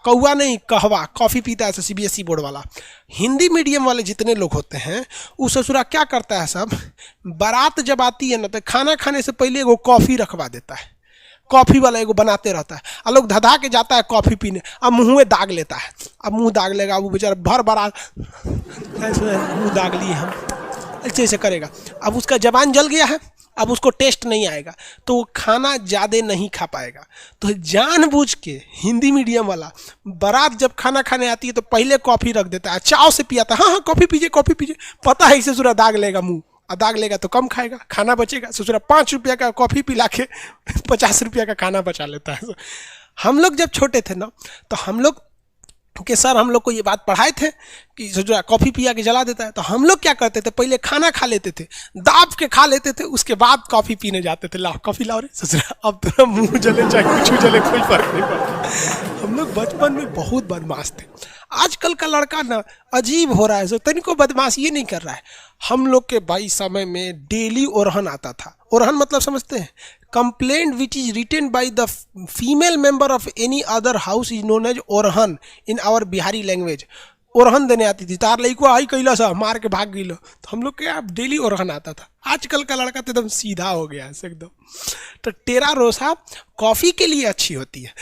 कौवा नहीं कहवा कॉफ़ी पीता है सीबीएसई बोर्ड वाला। हिंदी मीडियम वाले जितने लोग होते हैं वो ससुरा क्या करता है, सब बारात जब आती है ना तो खाना खाने से पहले एगो कॉफ़ी रखवा देता है, कॉफ़ी वाला एगो बनाते रहता है। और लोग धधा के जाता है कॉफ़ी पीने, अब मुँह में दाग लेता है। अब मुँह दाग लेगा वो बेचारा भर बारात मुँह दाग लिए हम, ऐसे करेगा। अब उसका जबान जल गया है, अब उसको टेस्ट नहीं आएगा तो वो खाना ज़्यादा नहीं खा पाएगा। तो जानबूझ के हिंदी मीडियम वाला बारात जब खाना खाने आती है तो पहले कॉफ़ी रख देता है, चाव से पियाता है, हाँ हाँ कॉफ़ी पीजिए, पता है इससे ससुरा दाग लेगा मुँह, दाग लेगा तो कम खाएगा, खाना बचेगा। ससुरा 5 रुपया का कॉफ़ी पिला के 50 रुपया का खाना बचा लेता है। हम लोग जब छोटे थे ना तो हम लोग कि सर हम लोग को ये बात पढ़ाए थे कि ससुरा कॉफ़ी पिया के जला देता है, तो हम लोग क्या करते थे, पहले खाना खा लेते थे, दाब के खा लेते थे, उसके बाद कॉफ़ी पीने जाते थे। लाओ कॉफ़ी लाओ रे ससुरा, अब तेरा मुंह जले चाहे कुछ जले कोई फर्क नहीं पड़ता। हम लोग बचपन में बहुत बदमाश थे। आजकल का लड़का ना अजीब हो रहा है, सो तनिको बदमाश ये नहीं कर रहा है। हम लोग के भाई समय में डेली ओरहन आता था। ओरहन मतलब समझते हैं, complaint which is written by the female member of any other house is known as ओरहन इन आवर बिहारी लैंग्वेज। ओरहन देने आती थी, तार लइको आई कैला सा मार के भाग गई, तो हम लोग के अब डेली ओरहन आता था। आजकल का लड़का तो एकदम सीधा हो गया है एकदम। तो टेरा रोसा कॉफ़ी के लिए अच्छी होती है,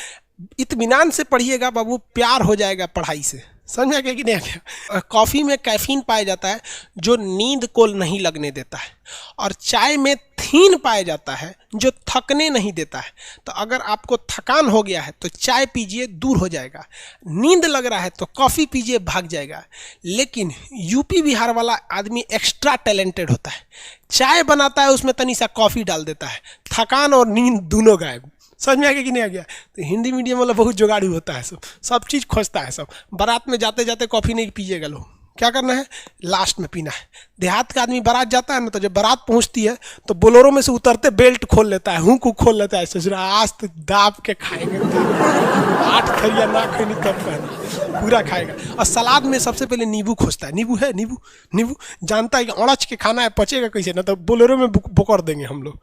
इत्मीनान से पढ़िएगा बाबू, प्यार हो जाएगा पढ़ाई से, समझ आ गया कि नहीं आ गया। कॉफ़ी में कैफीन पाया जाता है जो नींद को नहीं लगने देता है, और चाय में थीन पाया जाता है जो थकने नहीं देता है। तो अगर आपको थकान हो गया है तो चाय पीजिए, दूर हो जाएगा। नींद लग रहा है तो कॉफ़ी पीजिए, भाग जाएगा। लेकिन यूपी बिहार वाला आदमी एक्स्ट्रा टैलेंटेड होता है, चाय बनाता है उसमें तनी सा कॉफ़ी डाल देता है, थकान और नींद दोनों गायब। समझ में आ गया कि नहीं आ गया। तो हिंदी मीडियम वाला बहुत जुगाड़ू होता है, सब चीज़ खोजता है। सब बारात में जाते जाते कॉफ़ी नहीं पीजिएगा लोग, क्या करना है लास्ट में पीना है। देहात का आदमी बारात जाता है ना, तो जब बारात पहुंचती है तो बोलोरो में से उतरते बेल्ट खोल लेता है, हुक खोल लेता है, ससुरा आज तो दाब के खाएंगे, 8 खरिया ना खैनी तब कहना पूरा खाएगा। और सलाद में सबसे पहले नींबू खोजता है, नींबू है, नींबू जानता है कि अड़च के खाना है, पचेगा कैसे, ना तो बोलेरो में बोकर देंगे हम लोग।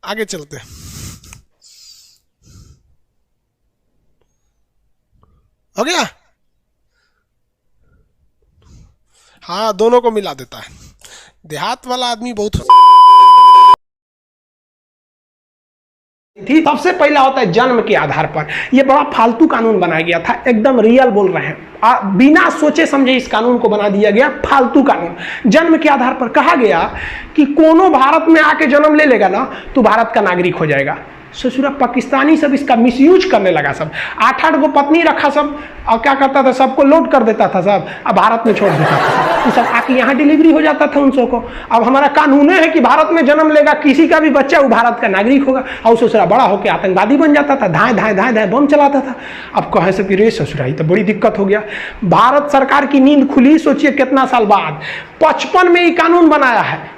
आगे चलते हैं, हो गया। हाँ दोनों को मिला देता है। देहात वाला आदमी बहुत थी। सबसे पहला होता है जन्म के आधार पर। यह बड़ा फालतू कानून बनाया गया था, एकदम रियल बोल रहे हैं, बिना सोचे समझे इस कानून को बना दिया गया, फालतू कानून। जन्म के आधार पर कहा गया कि कोनो भारत में आके जन्म ले लेगा ना तो भारत का नागरिक हो जाएगा। ससुरा पाकिस्तानी सब इसका मिसयूज करने लगा, सब 8-8 गो पत्नी रखा सब, और क्या करता था, सबको लोड कर देता था सब, अब भारत में छोड़ देता था, तो सब आके यहाँ डिलीवरी हो जाता था उन सबको। अब हमारा कानून है कि भारत में जन्म लेगा किसी का भी बच्चा वो भारत का नागरिक होगा। और ससुरा बड़ा होकर आतंकवादी बन जाता था, धाए धाए धाए धाए बम चलाता था। अब कहे से कि रे ससुरा ही तो बड़ी दिक्कत हो गया। भारत सरकार की नींद खुली, सोचिए कितना साल बाद, 55 में ये कानून बनाया है,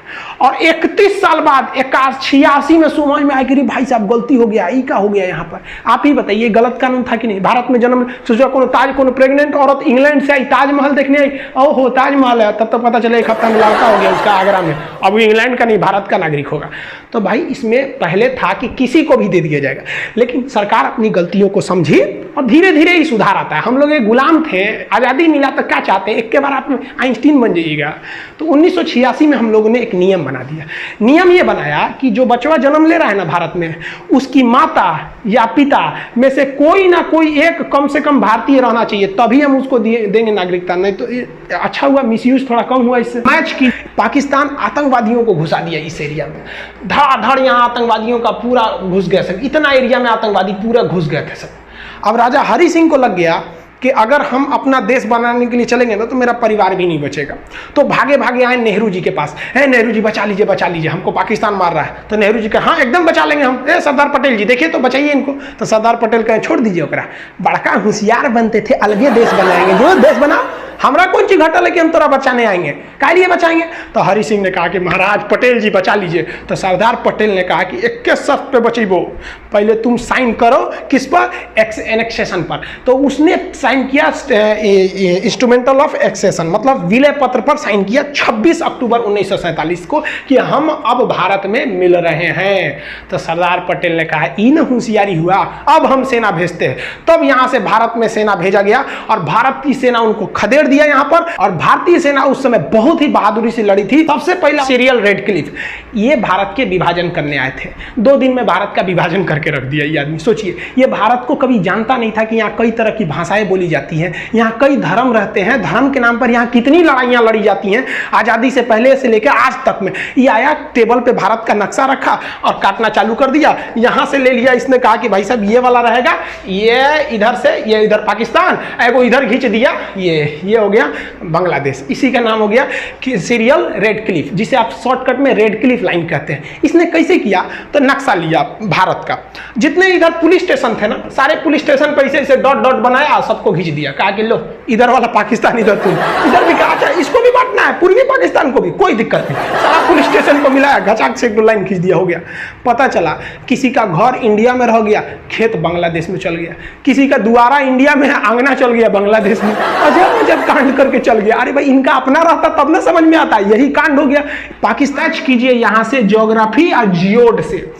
और 31 साल बाद 86 में समझ में आया कि भाई साहब गलती हो गया, ये क्या हो गया यहाँ पर। आप ही बताइए गलत कानून था कि नहीं। भारत में जन्म सोचा कोनो प्रेग्नेंट औरत इंग्लैंड से आई, ताजमहल देखने आई, ओहो ताजमहल है, तब तो पता चला 1 हफ्ता में लड़का हो गया उसका आगरा में, अब वो इंग्लैंड का नहीं भारत का नागरिक होगा। तो भाई इसमें पहले था कि किसी को भी दे दिया जाएगा, लेकिन सरकार अपनी गलतियों को समझी और धीरे धीरे ही सुधार आता है। हम लोग एक गुलाम थे, आज़ादी मिला तो क्या चाहते हैं, एक के बार आप आइंस्टीन बन जाइएगा। तो 1986 में हम लोगों ने एक नियम बना दिया। नियम ये बनाया कि जो बचवा जन्म ले रहा है ना भारत में, उसकी माता या पिता में से कोई ना कोई एक कम से कम भारतीय रहना चाहिए, तभी हम उसको देंगे नागरिकता। नहीं तो अच्छा हुआ, मिसयूज थोड़ा कम हुआ इससे। मैच की पाकिस्तान आतंकवादियों को घुसा दिया इस एरिया में, धड़ाधड़ यहाँ आतंकवादियों का पूरा घुस गया सब, इतना एरिया में आतंकवादी पूरा घुस गए थे सब। अब राजा हरि सिंह को लग गया कि अगर हम अपना देश बनाने के लिए चलेंगे ना तो मेरा परिवार भी नहीं बचेगा। तो भागे भागे आए नेहरू जी के पास, है नेहरू जी बचा लीजिए, हमको पाकिस्तान मार रहा है। तो नेहरू जी कहा हाँ एकदम बचा लेंगे हम। सरदार पटेल जी देखिए तो बचाइए इनको। तो सरदार पटेल कहे छोड़ दीजिए ओकरा, बड़का होशियार बनते थे, अलगे देश बनाएंगे, जो देश बनाओ हमारा कौन चीज घटल है कि हम तोरा बचाने आएंगे, काहे लिए बचाएंगे। तो हरि सिंह ने कहा कि महाराज पटेल जी बचा लीजिए। तो सरदार पटेल ने कहा कि एक के शर्त पे बचेबो, पहले तुम साइन करो किस पर, एनेक्सेशन पर। तो उसने साइन किया इंस्ट्रूमेंटल ऑफ एक्सेशन, मतलब विलय पत्र पर साइन किया 26 अक्टूबर 1947 को कि हम अब भारत में मिल रहे हैं। तो सरदार पटेल ने कहा इन होशियारी हुआ, अब हम सेना भेजते हैं। तब यहां से भारत में सेना भेजा गया और भारत की सेना उनको खदेड़ दिया यहां पर। और भारतीय सेना उस समय बहुत ही बहादुरी से लड़ी थी। सबसे पहला सीरियल रेडक्लिफ, ये भारत के विभाजन करने आए थे। 2 दिन में भारत का विभाजन करके रख दिया ये आदमी। सोचिए, ये भारत को कभी जानता नहीं था कि यहाँ कई तरह की भाषाएं बोली जाती हैं, यहाँ कई धर्म रहते हैं, धर्म के नाम पर यहाँ कितनी लड़ाइयाँ लड़ी जाती हैं आज़ादी से पहले से लेकर आज तक में। ये आया टेबल पे भारत का नक्शा रखा और काटना चालू कर दिया। यहाँ से ले लिया, इसने कहा कि भाई साहब ये वाला रहेगा, ये इधर से, ये इधर पाकिस्तान, एगो इधर खींच दिया, ये हो गया बांग्लादेश। इसी का नाम हो गया कि सीरियल रेडक्लिफ, जिसे आप शॉर्टकट में रेडक्लिफ लाइन कहते हैं। इसने कैसे किया, तो नक्शा लिया भारत का, जितने इधर पुलिस स्टेशन थे ना, सारे पुलिस स्टेशन पर ऐसे डॉट डॉट बनाया, सबको खींच दिया। कहा कि लो इधर वाला पाकिस्तान, इधर इधर भी कहा इसको भी बांटना है, पूर्वी पाकिस्तान को भी, कोई दिक्कत नहीं। सारा पुलिस स्टेशन को मिलाया, घचाक से एक लाइन खींच दिया, हो गया। पता चला किसी का घर इंडिया में रह गया, खेत बांग्लादेश में चल गया, किसी का द्वारा इंडिया में, आंगना चल गया बांग्लादेश में। अजब अजब कांड करके चल गया। अरे भाई, इनका अपना रहता तब ना समझ में आता, यही कांड हो गया। पाकिस्तान कीजिए यहां से ज्योग्राफी और जियोड से,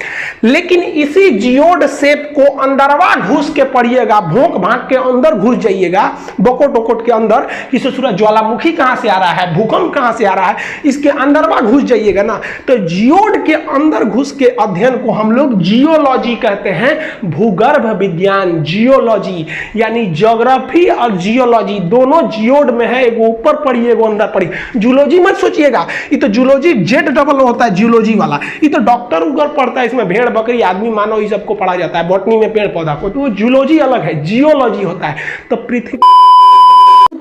लेकिन इसी जियोड शेप को अंदरवा घुस के पढ़िएगा, भोंक भांक के अंदर घुस जाइएगा, बकोट वकोट के अंदर, कि सूरज ज्वालामुखी कहां से आ रहा है, भूकंप कहां से आ रहा है, इसके अंदरवा घुस जाइएगा ना, तो जियोड के अंदर घुस के अध्ययन को हम लोग जियोलॉजी कहते हैं, भूगर्भ विज्ञान, जियोलॉजी, यानी ज्योग्राफी और जियोलॉजी दोनों जियोड में है। एगो ऊपर पढ़िए, एगो अंदर पढ़िए। जूलॉजी मत सोचिएगा, ये तो जूलॉजी जेड डबल होता है, जियोलॉजी वाला। ये तो डॉक्टर उगर पढ़ता है, इसमें भेड़ बकरी आदमी मानव ये सबको पढ़ा जाता है, बॉटनी में पेड़ पौधा को, तो वो जूलॉजी अलग है, जियोलॉजी होता है। तो पृथ्वी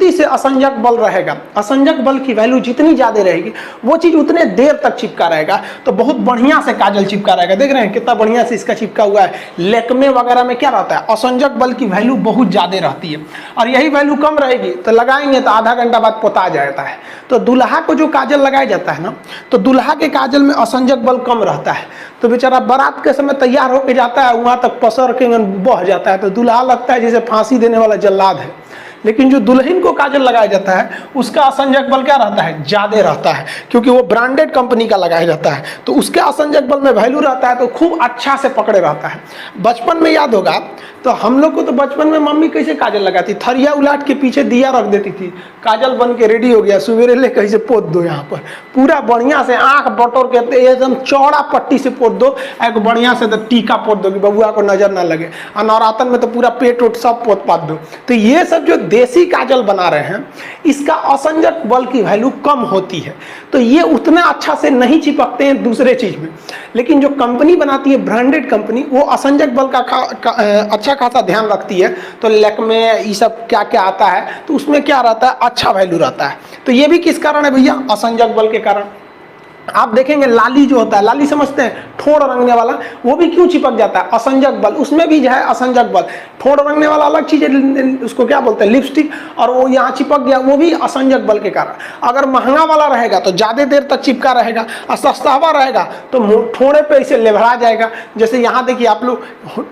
से असंजक बल रहेगा, असंजक बल की वैल्यू जितनी ज्यादा रहेगी वो चीज उतने देर तक चिपका रहेगा। तो बहुत बढ़िया से काजल चिपका रहेगा, देख रहे हैं कितना बढ़िया से इसका चिपका हुआ है। लेकमे वगैरह में क्या रहता है, असंजक बल की वैल्यू बहुत ज्यादा रहती है, और यही वैल्यू कम रहेगी तो लगाएंगे तो आधा घंटा बाद पोता जाता है। तो दूल्हा को जो काजल लगाया जाता है ना, तो दूल्हा के काजल में असंजक बल कम रहता है, तो बेचारा बारात के समय तैयार होकर जाता है, वहां तक पसर के बह जाता है, तो दूल्हा लगता है जैसे फांसी देने वाला जल्लाद है। लेकिन जो दुल्हन को काजल लगाया जाता है उसका असंजक बल क्या रहता है, ज्यादा रहता है, क्योंकि वो ब्रांडेड कंपनी का लगाया जाता है, तो उसके असंजक बल में वैल्यू रहता है, तो खूब अच्छा से पकड़े रहता है। बचपन में याद होगा तो हम लोग को तो बचपन में मम्मी कैसे काजल लगाती, थरिया उलाट के पीछे दिया रख देती थी, काजल बन के रेडी हो गया, सवेरे ले कैसे पोत दो, यहाँ पर पूरा बढ़िया से आंख बटोर के एकदम चौड़ा पट्टी से पोत दो, एक बढ़िया से टीका पोत दो कि बबुआ को नजर ना लगे, और नवरातन में तो पूरा पेट उट सब पोत पात दो। तो ये सब जो देसी काजल बना रहे हैं इसका असंजक बल की वैल्यू कम होती है, तो ये उतना अच्छा से नहीं चिपकते हैं दूसरे चीज में। लेकिन जो कंपनी बनाती है ब्रांडेड कंपनी, वो असंजक बल का अच्छा खासा ध्यान रखती है। तो लैक्मे ये सब क्या क्या आता है, तो उसमें क्या रहता है, अच्छा वैल्यू रहता है। तो ये भी किस कारण है भैया, असंजक बल के कारण। आप देखेंगे लाली जो होता है, लाली समझते हैं, ठोड़ रंगने वाला, वो भी क्यों चिपक जाता है, असंजक बल, उसमें भी जो है असंजक बल। ठोड़ रंगने वाला अलग चीज है, उसको क्या बोलते हैं, लिपस्टिक, और वो यहाँ चिपक गया, वो भी असंजक बल के कारण। अगर महंगा वाला रहेगा तो ज्यादा देर तक चिपका रहेगा, और सस्ता हुआ रहेगा तो ठोड़े पे इसे लेभरा जाएगा। जैसे यहाँ देखिए आप लोग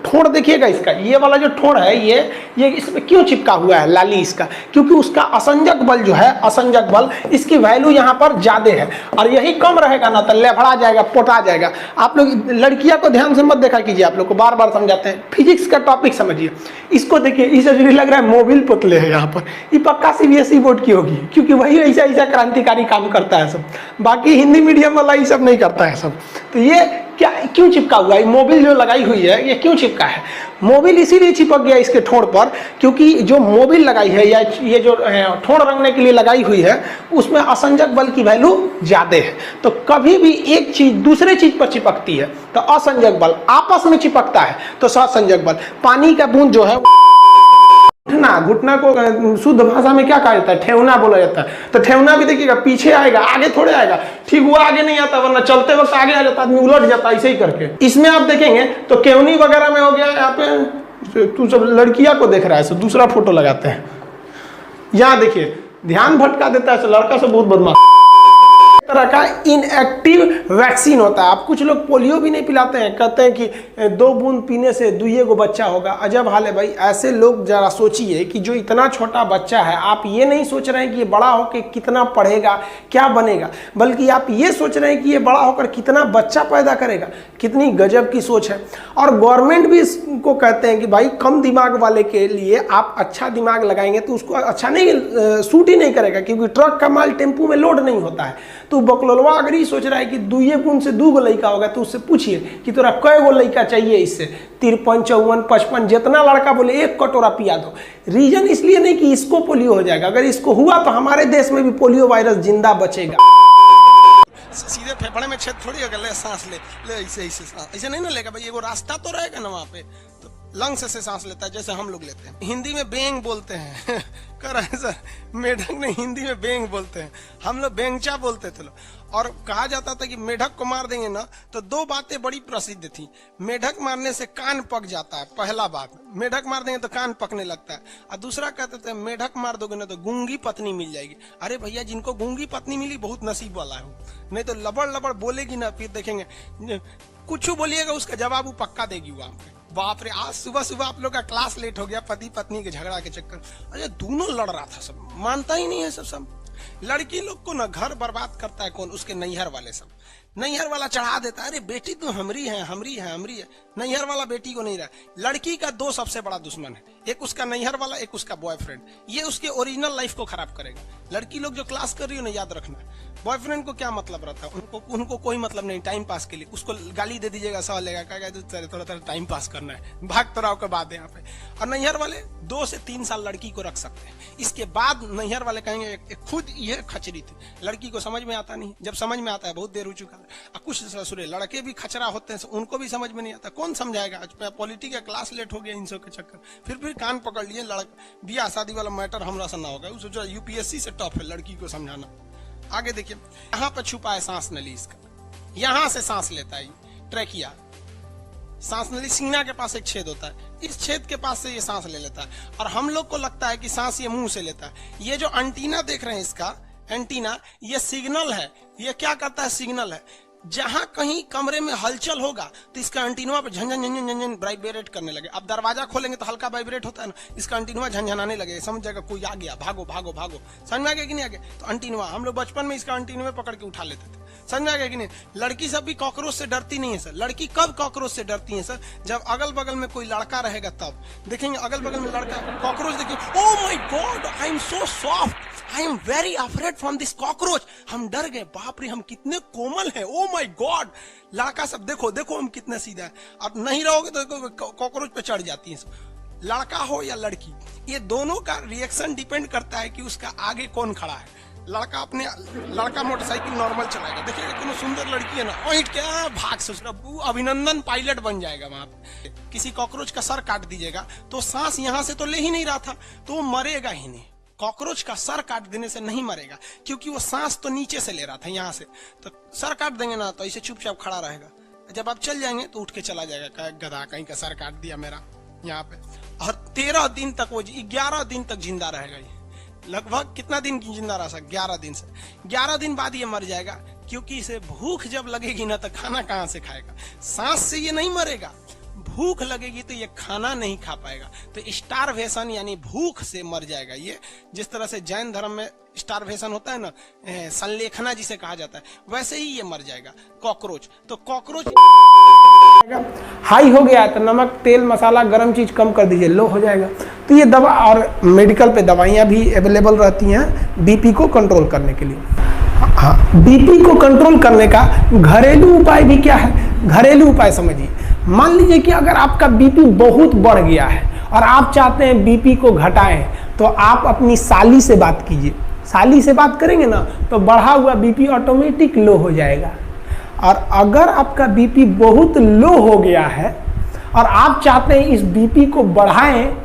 ठोड़ देखिएगा, इसका ये वाला जो ठोड़ है ये इसमें क्यों चिपका हुआ है लाली, इसका क्योंकि उसका असंजक बल जो है, असंजक बल, इसकी वैल्यू यहाँ पर ज्यादा है, और यही कम रहेगा ना तो लेफड़ा जाएगा, पोटा जाएगा। आप लोग लड़कियां को ध्यान से मत देखा कीजिए, आप लोग को बार बार समझाते हैं, फिजिक्स का टॉपिक समझिए। इसको देखिए, इसे जो लग रहा है मोबिल पुतले है यहाँ पर, ये पक्का सीबीएसई बोर्ड की होगी, क्योंकि वही ऐसा ऐसा क्रांतिकारी काम करता है सब, बाकी हिंदी मीडियम वाला ये सब नहीं करता है सब। तो ये क्या क्यों चिपका हुआ है, मोबिल जो लगाई हुई है ये क्यों चिपका है, मोबिल इसीलिए चिपक गया इसके ठोड़ पर, क्योंकि जो मोबिल लगाई है या ये जो ठोड़ रंगने के लिए लगाई हुई है उसमें असंजक बल की वैल्यू ज्यादा है। तो कभी भी एक चीज दूसरे चीज पर चिपकती है तो असंजक बल, आपस में चिपकता है तो असंजक बल। पानी का बूंद जो है, घुटना को शुद्ध भाषा में क्या कहा जाता है, ठेवना बोला जाता है। तो ठेवना भी देखिएगा पीछे आएगा, आगे थोड़े आएगा, ठीक हुआ आगे नहीं आता, वरना चलते वक्त आगे आ जाता, आदमी उलट जाता ऐसे ही करके। इसमें आप देखेंगे तो केवनी वगैरह में हो गया, यहाँ पे तू सब लड़कियां को देख रहा है, दूसरा फोटो लगाते हैं। यहाँ देखिए ध्यान भटका देता है, लड़का से बहुत बदमाश। तरह का इनएक्टिव वैक्सीन होता है। आप कुछ लोग पोलियो भी नहीं पिलाते हैं, कहते हैं कि 2 बूंद पीने से 2 को बच्चा होगा। अजब हाल है भाई। ऐसे लोग जरा सोचिए कि जो इतना छोटा बच्चा है, आप ये नहीं सोच रहे हैं कि ये बड़ा होकर कितना पढ़ेगा, क्या बनेगा, बल्कि आप ये सोच रहे हैं कि ये बड़ा होकर कितना बच्चा पैदा करेगा। कितनी गजब की सोच है। और गवर्नमेंट भी इसको कहते हैं कि भाई कम दिमाग वाले के लिए आप अच्छा दिमाग लगाएंगे तो उसको अच्छा नहीं सूट ही नहीं करेगा, क्योंकि ट्रक का माल टेम्पू में लोड नहीं होता है। तो बकलोलवा अगर ही सोच रहा है कि 2 बूंद से 2 लड़का होगा, तो उससे पूछिए कि तोरा कै गो लड़का चाहिए, इससे 53, 54, 55 जितना लड़का बोले 1 कटोरा पिया दो। रीजन इसलिए नहीं कि इसको पोलियो हो जाएगा, अगर इसको हुआ तो हमारे देश में भी पोलियो वायरस जिंदा बचेगा। सीधे फेफड़े में छेद थोड़ी होगा, ले सांस ले ऐसे ऐसे नहीं ना लेगा भाई, एगो रास्ता तो रहेगा ना वहाँ पे। तो लंग्स से सांस लेता है जैसे हम लोग लेते हैं। हिंदी में बेंग बोलते हैं कर रहे हैं सर, मेढक ने हिंदी में बेंग बोलते हैं, हम लोग बेंगचा बोलते थे लोग। और कहा जाता था कि मेढक को मार देंगे ना तो 2 बातें बड़ी प्रसिद्ध थी। मेढक मारने से कान पक जाता है, पहला बात, मेढक मार देंगे तो कान पकने लगता है। और दूसरा कहते थे मेढक मार दोगे ना तो गूंगी पत्नी मिल जाएगी। अरे भैया, जिनको गूंगी पत्नी मिली बहुत नसीब वाला है, नहीं तो लबड़ लबड़ बोलेगी ना, फिर देखेंगे कुछ बोलिएगा उसका जवाब वो पक्का देगी वहां पे। बाप रे, आज सुबह सुबह आप लोग का क्लास लेट हो गया पति पत्नी के झगड़ा के चक्कर। अरे दोनों लड़ रहा था, सब मानता ही नहीं है सब। लड़की लोग को ना घर बर्बाद करता है कौन? उसके नैहर वाले सब। नैहर वाला चढ़ा देता है, अरे बेटी तो हमरी है। नैहर वाला बेटी को नहीं रहा। लड़की का 2 सबसे बड़ा दुश्मन है, एक उसका नैहर वाला, एक उसका बॉयफ्रेंड। ये उसके ओरिजिनल लाइफ को खराब करेगा। लड़की लोग जो क्लास कर रही हो ना, याद रखना, बॉयफ्रेंड को क्या मतलब रहता है, उनको कोई मतलब नहीं, टाइम पास के लिए। उसको गाली दे दीजिएगा, सह लेगा, कहेगा थोड़ा टाइम पास करना है, भाग तराव के बाद यहाँ पे। और नैहर वाले 2 से 3 साल लड़की को रख सकते हैं, इसके बाद नैहर वाले कहेंगे खुद ये खचरी थी। लड़की को समझ में आता नहीं, जब समझ में आता है बहुत देर हो चुका है। कुछ ससुरे लड़के भी खचरा होते हैं, उनको भी समझ में नहीं आता, कौन समझाएगा। आज पॉलिटिक्स का क्लास लेट हो गया इन सब के चक्कर, फिर कान पकड़ लिए। बियाह शादी वाला मैटर हमरा से ना होगा, सोचा यूपीएससी से टफ है लड़की को समझाना। आगे देखिए, यहाँ पर छुपा है सांस नली इसका, यहाँ से सांस लेता है ट्रैकिया। सांस नली सीना के पास एक छेद होता है, इस छेद के पास से ये सांस ले लेता है। और हम लोग को लगता है कि सांस ये मुंह से लेता है। ये जो एंटीना देख रहे हैं, इसका एंटीना, ये सिग्नल है। ये क्या करता है? सिग्नल है। जहां कहीं कमरे में हलचल होगा तो इसका एंटीना पे झंझन झंझन झंझन वाइब्रेट करने लगे। अब दरवाजा खोलेंगे तो हल्का वाइब्रेट होता है ना, इसका एंटीना झंझनाने लगे, समझ जाएगा कोई आ गया, भागो भागो भागो। समझ में आ गया कि नहीं आ गया? तो एंटीना हम लोग बचपन में इसका एंटीना पकड़ के उठा लेते थे। समझ में आ गया कि नहीं? लड़की सब भी कॉकरोच से डरती नहीं है सर। लड़की कब कॉकरोच से डरती है सर? जब अगल बगल में कोई लड़का रहेगा तब। देखेंगे अगल बगल में लड़का, कॉकरोच देखेंगे, oh my God, I am so soft, I am very afraid from this cockroach. हम डर गए, बाप रे हम कितने कोमल हैं, ओह माय गॉड। लड़का सब देखो हम कितने सीधा है। अब नहीं रहोगे तो कॉकरोच पे चढ़ जाती है। लड़का हो या लड़की, ये दोनों का रिएक्शन डिपेंड करता है कि उसका आगे कौन खड़ा है। लड़का मोटरसाइकिल नॉर्मल चलाएगा, देखिएगा कोनो सुंदर लड़की है ना, ओइट क्या भाग से अभिनंदन पायलट बन जाएगा। वहां पे किसी कॉकरोच का सर काट दीजिएगा तो सांस यहां से तो ले ही नहीं रहा था, तो वो मरेगा ही नहीं। कॉकरोच का सर काट देने से नहीं मरेगा, क्योंकि वो सांस तो नीचे से ले रहा था यहाँ से। तो सर काट देंगे ना तो ऐसे चुपचाप खड़ा रहेगा। जब आप चल जाएंगे तो उठ के चला जाएगा, गधा कहीं का सर काट दिया मेरा यहाँ पे। और 13 दिन तक, वो 11 दिन तक जिंदा रहेगा। ये लगभग कितना दिन जिंदा रह सकता? 11 दिन से। 11 दिन बाद ये मर जाएगा, क्योंकि इसे भूख जब लगेगी ना तो खाना कहाँ से खाएगा? सांस से ये नहीं मरेगा, भूख लगेगी तो ये खाना नहीं खा पाएगा, तो स्टारवेशन यानी भूख से मर जाएगा ये। जिस तरह से जैन धर्म में स्टारवेशन होता है ना, संलेखना जिसे कहा जाता है, वैसे ही ये मर जाएगा कॉकरोच। तो कॉकरोच हाई हो गया तो नमक तेल मसाला गर्म चीज कम कर दीजिए, लो हो जाएगा। तो ये दवा, और मेडिकल पे दवाइयाँ भी अवेलेबल रहती हैं बीपी को कंट्रोल करने के लिए। हाँ, बीपी को कंट्रोल करने का घरेलू उपाय भी क्या है? घरेलू उपाय समझिए। मान लीजिए कि अगर आपका बीपी बहुत बढ़ गया है और आप चाहते हैं बीपी को घटाएं, तो आप अपनी साली से बात कीजिए। साली से बात करेंगे ना तो बढ़ा हुआ बीपी ऑटोमेटिक लो हो जाएगा। और अगर आपका बीपी बहुत लो हो गया है और आप चाहते हैं इस बीपी को बढ़ाएं,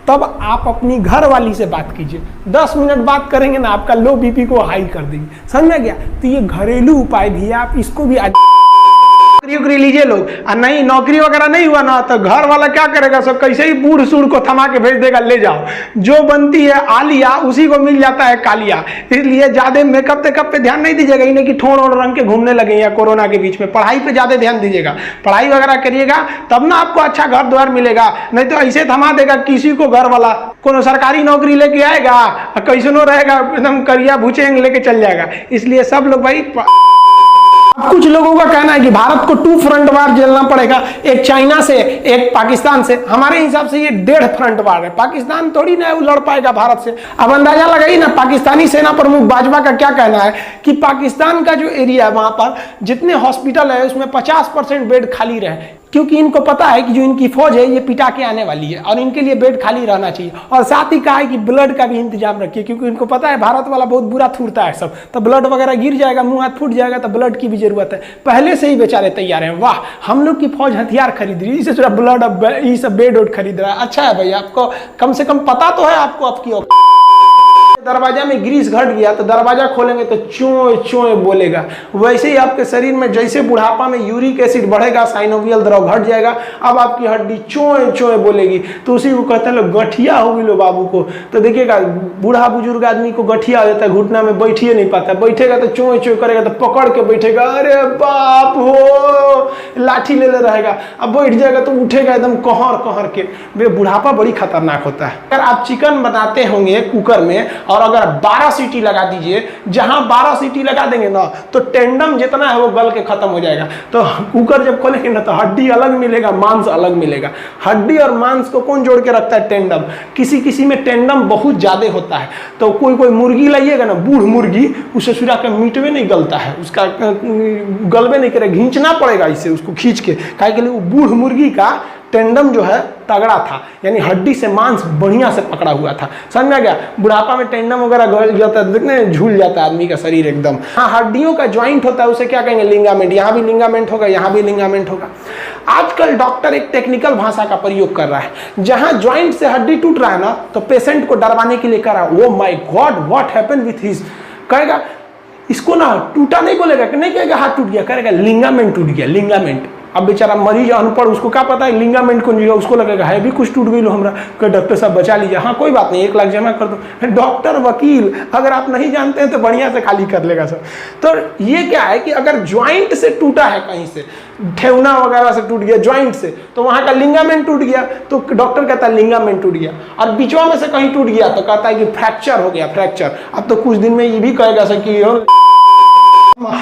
तब आप अपनी घर वाली से बात कीजिए। 10 मिनट बात करेंगे ना, आपका लो बीपी को हाई कर देंगे। समझ में गया? तो ये घरेलू उपाय भी है, आप इसको भी नौकरी उकरी लीजिए लोग, और नहीं नौकरी वगैरह नहीं हुआ ना तो घर वाला क्या करेगा, सब कैसे ही बूढ़ सूढ़ को थमा के भेज देगा, ले जाओ जो बनती है आलिया उसी को मिल जाता है कालिया। इसलिए ज्यादा मेकअप टेकअप पे ध्यान नहीं दीजिएगा, इन्हें कि ठोड़ और रंग के घूमने लगे या कोरोना के बीच में। पढ़ाई पे ज्यादा ध्यान दीजिएगा, पढ़ाई वगैरह करिएगा तब ना आपको अच्छा घर द्वार मिलेगा, नहीं तो ऐसे थमा देगा किसी को घर वाला। कोनो सरकारी नौकरी लेके आएगा और कैसनो रहेगा एकदम करिया भूचेंग लेके चल जाएगा। इसलिए सब लोग भाई, कुछ लोगों का कहना है कि भारत को 2 फ्रंट वार झेलना पड़ेगा, एक चाइना से एक पाकिस्तान से। हमारे हिसाब से ये 1.5 फ्रंट वार है, पाकिस्तान थोड़ी ना लड़ पाएगा भारत से। अब अंदाजा लगाइए ना पाकिस्तानी सेना प्रमुख बाजवा का क्या कहना है कि पाकिस्तान का जो एरिया है वहां पर जितने हॉस्पिटल है उसमें 50% बेड खाली रहे, क्योंकि इनको पता है कि जो इनकी फौज है ये पिटा के आने वाली है और इनके लिए बेड खाली रहना चाहिए। और साथ ही कहा है कि ब्लड का भी इंतजाम रखिए, क्योंकि इनको पता है भारत वाला बहुत बुरा थूरता है सब, तो ब्लड वगैरह गिर जाएगा, मुंह हाथ फूट जाएगा, तो ब्लड की भी जरूरत है। पहले से ही बेचारे तैयार हैं। वाह, हम लोग की फौज हथियार खरीद रही है, इससे थोड़ा ब्लड ये सब बेड उड खरीद रहा है। अच्छा है भाई, आपको कम से कम पता तो है आपको आपकी। दरवाजा में ग्रीस घट गया तो दरवाजा खोलेंगे तो चोय चोय बोलेगा। वैसे ही आपके शरीर में जैसे बुढ़ापा में यूरिक एसिड बढ़ेगा, साइनोवियल द्रव घट जाएगा, अब आपकी हड्डी चोय चोय बोलेगी। तो उसी को कहते हैं लोग गठिया हो गई लो बाबू को। तो देखिएगा बूढ़ा बुजुर्ग आदमी को गठिया हो जाता है, घुटना में बैठिए नहीं पाता, बैठेगा तो चोय चोय करेगा, तो पकड़ के बैठेगा, अरे बाप हो, लाठी ले रहेगा। अब बैठ जाएगा तो उठेगा एकदम कहर कहर के। वे बुढ़ापा बड़ी खतरनाक होता है। अगर आप चिकन बनाते होंगे कुकर में और अगर 12 सीटी लगा दीजिए, जहां 12 सीटी लगा देंगे ना तो टेंडम जितना है वो गल के खत्म हो जाएगा। तो कुकर जब खोलेंगे ना तो हड्डी अलग मिलेगा, मांस अलग मिलेगा। हड्डी और मांस को कौन जोड़ के रखता है? टेंडम। किसी किसी में टेंडम बहुत ज्यादा होता है, तो कोई कोई मुर्गी लाइएगा ना, बूढ़ मुर्गी, उसे सुरा के मीट में नहीं गलता है, उसका गलबे नहीं करेगा, घींचना पड़ेगा इसे, उसको खींच के। काहे के लिए? वो बूढ़ मुर्गी का टेंडम जो है तगड़ा था, यानी हड्डी से मांस बढ़िया से पकड़ा हुआ था। समझ में गया? बुढ़ापा में टेंडम वगैरह गल जाता है, देखने झूल जाता है आदमी का शरीर एकदम। हाँ, हड्डियों का ज्वाइंट होता है, उसे क्या कहेंगे? लिंगामेंट। यहाँ भी लिंगामेंट होगा, यहाँ भी लिंगामेंट होगा। आजकल डॉक्टर एक टेक्निकल भाषा का प्रयोग कर रहा है, जहां ज्वाइंट से हड्डी टूट रहा है ना तो पेशेंट को डरवाने के लिए कर रहा है, oh my God what happened with his. कहेगा इसको ना टूटा नहीं बोलेगा, नहीं कहेगा हाथ टूट गया, कहेगा लिंगामेंट टूट गया, लिंगामेंट। अब बेचारा मरीज अनपढ़, उसको क्या पता है लिंगामेंट कौन जीगा, उसको लगेगा है भी कुछ टूट गई लो हमरा, कि डॉक्टर साहब बचा लीजिए। हाँ कोई बात नहीं, 1 लाख जमा कर दो। डॉक्टर वकील अगर आप नहीं जानते हैं तो बढ़िया से खाली कर लेगा सर। तो ये क्या है कि अगर ज्वाइंट से टूटा है, कहीं से ठेवना वगैरह से टूट गया ज्वाइंट से, तो वहां का लिंगामेंट टूट गया, तो डॉक्टर कहता है लिंगामेंट टूट गया। और बीचवा में से कहीं टूट गया तो कहता है कि फ्रैक्चर हो गया, फ्रैक्चर। अब तो कुछ दिन में ये भी कहेगा सर कि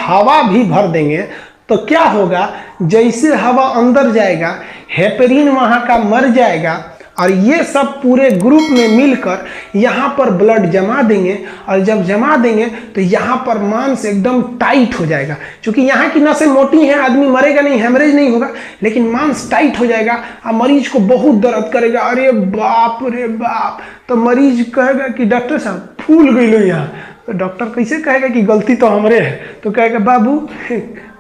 हवा भी भर देंगे तो क्या होगा, जैसे हवा अंदर जाएगा हेपेरिन वहां का मर जाएगा, और ये सब पूरे ग्रुप में मिलकर यहाँ पर ब्लड जमा देंगे, और जब जमा देंगे तो यहाँ पर मांस एकदम टाइट हो जाएगा। क्योंकि यहाँ की नसें मोटी हैं, आदमी मरेगा नहीं, हेमरेज नहीं होगा, लेकिन मांस टाइट हो जाएगा और मरीज को बहुत दर्द करेगा, अरे बाप रे बाप। तो मरीज कहेगा कि डॉक्टर साहब फूल गई लो यहाँ। तो डॉक्टर कैसे कहेगा कि गलती तो हमरे है? तो कहेगा बाबू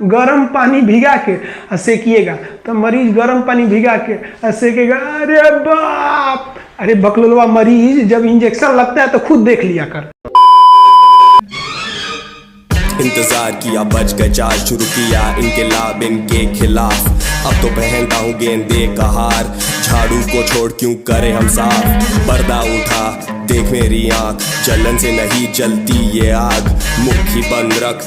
गर्म पानी भिगा के सेकिएगा। तो मरीज गर्म पानी भिगा के सेकेगा, अरे बाप, अरे बकलोलवा मरीज जब इंजेक्शन लगता है तो खुद देख लिया कर। इंतजार किया, बच गए चार्ज शुरू किया इनकलाब इनके खिलाफ। अब तो पहनता हूँ गेंदे का हार, झाड़ू को छोड़ क्यों करे हम साफ। पर्दा उठा देख मेरी आँख, जलन से नहीं जलती ये आग, मुट्ठी बंद रख।